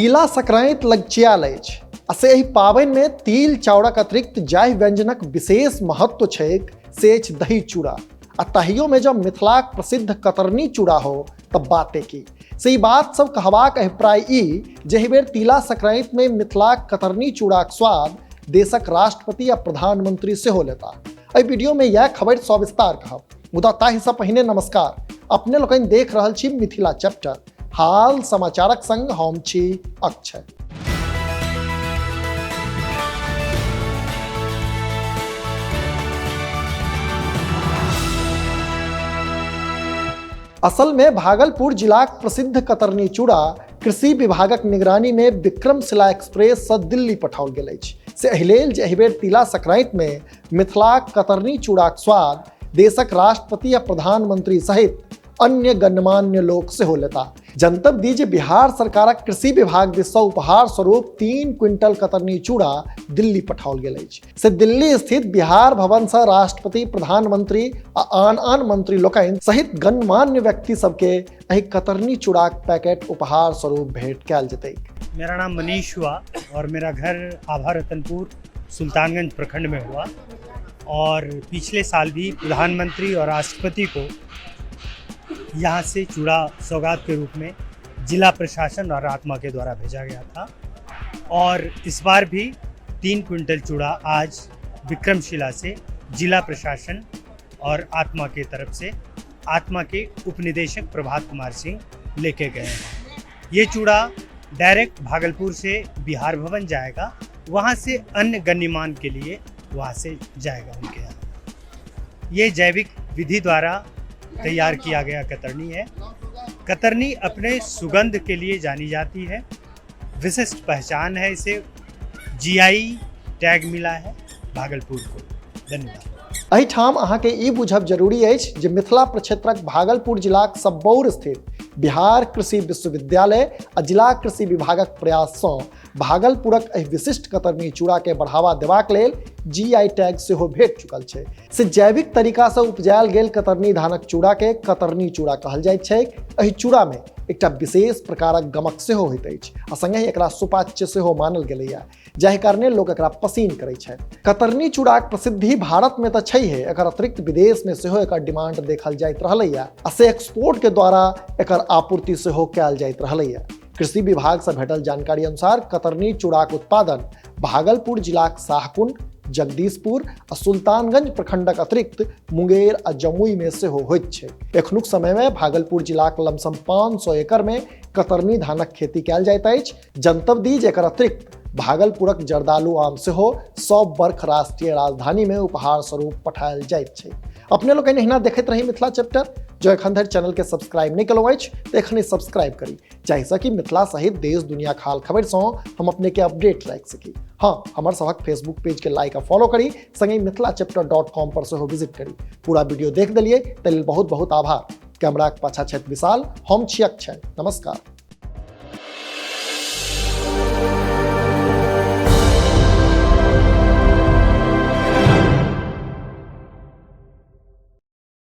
तिला संक्रांति लग चियाल अछि आ से एहि पाबनि में तिल चाउरक अतिरिक्त जाहि व्यंजनक विशेष महत्व छैक से अछि दही चूड़ा। आ तहियो में जब मिथिलाक प्रसिद्ध कतरनी चूड़ा हो तब बाते की। से ई बात सब कहबाक अभिप्राय ई जे एहि बेर तिला संक्रांति में मिथिलाक कतरनी चूड़ाक स्वाद देशक राष्ट्रपति आ प्रधानमंत्री सेहो लेता। एहि वीडियो में यह खबर सविस्तार कहब, मुदा ताहि सँ पहिने नमस्कार। अपने लोकनि देख रहल छी मिथिला चैप्टर, हाल समाचारक संग हम छी अक्षय। असल में भागलपुर जिलाक प्रसिद्ध कतरनी चूड़ा कृषि विभागक निगरानी में विक्रमशिला एक्सप्रेस से दिल्ली पठाओल गेल अछि। से एहि लेल जे एहि बेर तिला संक्रांति में मिथिलाक कतरनी चूड़ाक स्वाद देशक राष्ट्रपति आ प्रधानमंत्री सहित अन्य गणमान्य लोक सेहो लेता। जनतब दी जे बिहार सरकारक कृषि विभाग दिस सँ उपहार स्वरूप 3 क्विंटल कतरनी चूड़ा दिल्ली पठाओल गेल अछि। से दिल्ली स्थित बिहार भवन से राष्ट्रपति, प्रधानमंत्री आ आन मंत्री लोकनि सहित गणमान्य व्यक्ति सबके एहि कतरनी चूड़ाक पैकेट उपहार स्वरूप भेंट कयल जेतैक। मेरा नाम मनीष हुआ और मेरा घर आभा रतनपुर सुल्तानगंज प्रखंड में हुआ और पिछले साल भी प्रधानमंत्री और राष्ट्रपति को यहाँ से चूड़ा सौगात के रूप में जिला प्रशासन और आत्मा के द्वारा भेजा गया था। और इस बार भी 3 क्विंटल चूड़ा आज विक्रमशिला से जिला प्रशासन और आत्मा के तरफ से आत्मा के उपनिदेशक प्रभात कुमार सिंह लेके गए हैं। ये चूड़ा डायरेक्ट भागलपुर से बिहार भवन जाएगा, वहाँ से अन्य गण्यमान के लिए वहाँ से जाएगा उनके यहाँ। ये जैविक विधि द्वारा तैयार किया गया कतरनी है। कतरनी अपने सुगंध के लिए जानी जाती है, विशिष्ट पहचान है, इसे जीआई टैग मिला है भागलपुर को। धन्यवाद। एहिठाम अहाँके ई बुझब जरूरी अछि जे मिथिला प्रक्षेत्रक भागलपुर जिलाक सबौर स्थित बिहार कृषि विश्वविद्यालय आ जिला कृषि विभागक प्रयास सँ भागलपुरक एहि विशिष्ट कतरनी चूड़ा के बढ़ावा देबाक लेल जीआई टैग सेहो भेट चुकल छै। से जैविक तरीका सँ उपजायल गेल कतरनी धानक चूड़ा के कतरनी चूड़ा कहल जाइत छै। एहि चूड़ा में एकटा विशेष प्रकारक गमक सेहो होइत अछि आ संगहि एकरा सुपाच्य सेहो मानल गेलैया, जाहि कारणे लोक एकरा पसिन करैत छथि। कतरनी चूड़ाक प्रसिद्धि भारत में तऽ छैहे, एकर अतिरिक्त विदेश में सेहो एकर डिमांड देखल जाइत रहलैया आ से एक्सपोर्ट के द्वारा एकर आपूर्ति सेहो कयल जाइत रहलैया। कृषि विभाग से भेटल जानकारी अनुसार कतरनी चूड़ाक उत्पादन भागलपुर जिलाक शाहकुंड, जगदीशपुर आ सुल्तानगंज प्रखंडक अतिरिक्त मुंगेर आ जमुई में सेहो होइत छै। एखनुक समय में भागलपुर जिलाक लमसम 500 एकड़ में कतरनी धानक खेती कयल जाइत अछि। जनतब दी जे एकर अतिरिक्त भागलपुरक जर्दालू आम सेहो 100 वर्ष राष्ट्रीय राजधानी में उपहार स्वरूप पठायल जाइत छै। अपने लोग एहिना देखैत रही मिथिला चैप्टर। जो एखन धरि चैनल के सब्सक्राइब नहीं केलहुँ अछि तऽ एखने सब्सक्राइब करी, जाहिसँ कि मिथिला सहित देश दुनिया खाल खबर सँ हम अपने के अपडेट राखि सकी। हाँ, हमर सबक फेसबुक पेज के लाइक आ फॉलो करी, संगे मिथिलाचैप्टर.com पर सेहो विजिट करी। पूरा वीडियो देख देलिए ताहि लेल बहुत बहुत आभार। कैमराक पाछा छथि विशाल, हम छी अक्षय। नमस्कार।